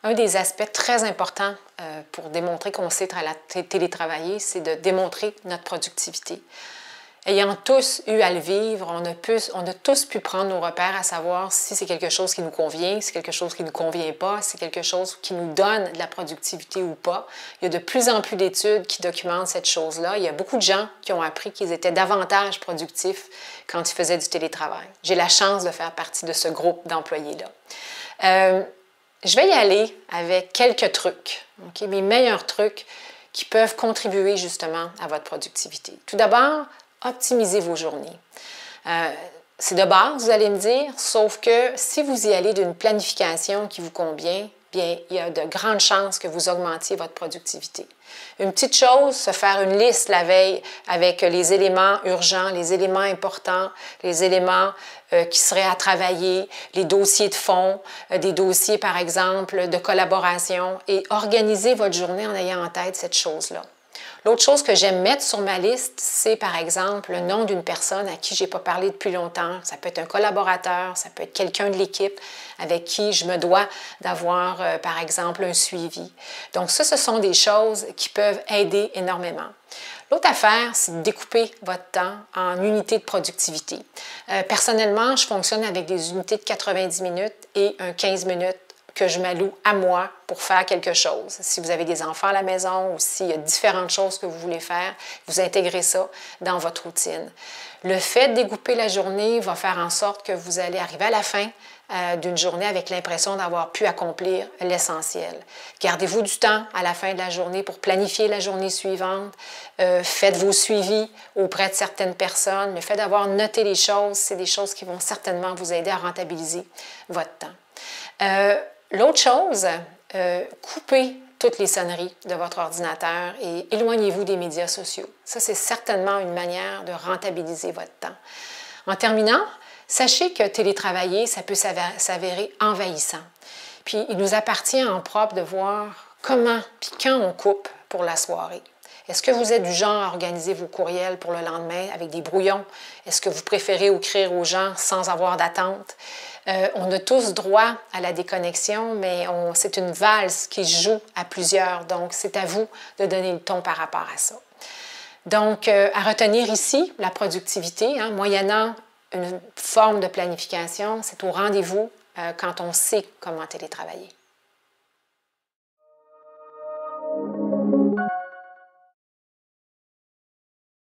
Un des aspects très importants pour démontrer qu'on sait télétravailler, c'est de démontrer notre productivité. Ayant tous eu à le vivre, on a tous pu prendre nos repères à savoir si c'est quelque chose qui nous convient, si c'est quelque chose qui ne nous convient pas, si c'est quelque chose qui nous donne de la productivité ou pas. Il y a de plus en plus d'études qui documentent cette chose-là. Il y a beaucoup de gens qui ont appris qu'ils étaient davantage productifs quand ils faisaient du télétravail. J'ai la chance de faire partie de ce groupe d'employés-là. Je vais y aller avec quelques trucs, mes meilleurs trucs qui peuvent contribuer justement à votre productivité. Tout d'abord, optimisez vos journées. C'est de base, vous allez me dire, sauf que si vous y allez d'une planification qui vous convient, bien, il y a de grandes chances que vous augmentiez votre productivité. Une petite chose, se faire une liste la veille avec les éléments urgents, les éléments importants, les éléments qui seraient à travailler, les dossiers de fond, des dossiers, par exemple, de collaboration, et organiser votre journée en ayant en tête cette chose-là. L'autre chose que j'aime mettre sur ma liste, c'est par exemple le nom d'une personne à qui je n'ai pas parlé depuis longtemps. Ça peut être un collaborateur, ça peut être quelqu'un de l'équipe avec qui je me dois d'avoir, par exemple, un suivi. Donc ça, ce sont des choses qui peuvent aider énormément. L'autre affaire, c'est de découper votre temps en unités de productivité. Personnellement, je fonctionne avec des unités de 90 minutes et un 15 minutes que je m'alloue à moi pour faire quelque chose. Si vous avez des enfants à la maison ou s'il y a différentes choses que vous voulez faire, vous intégrez ça dans votre routine. Le fait de découper la journée va faire en sorte que vous allez arriver à la fin d'une journée avec l'impression d'avoir pu accomplir l'essentiel. Gardez-vous du temps à la fin de la journée pour planifier la journée suivante. Faites vos suivis auprès de certaines personnes. Le fait d'avoir noté les choses, c'est des choses qui vont certainement vous aider à rentabiliser votre temps. L'autre chose, coupez toutes les sonneries de votre ordinateur et éloignez-vous des médias sociaux. Ça, c'est certainement une manière de rentabiliser votre temps. En terminant, sachez que télétravailler, ça peut s'avérer envahissant. Puis, il nous appartient en propre de voir comment puis quand on coupe pour la soirée. Est-ce que vous êtes du genre à organiser vos courriels pour le lendemain avec des brouillons? Est-ce que vous préférez écrire aux gens sans avoir d'attente? On a tous droit à la déconnexion, mais c'est une valse qui se joue à plusieurs, donc c'est à vous de donner le ton par rapport à ça. Donc, à retenir ici, la productivité, moyennant une forme de planification, c'est au rendez-vous quand on sait comment télétravailler.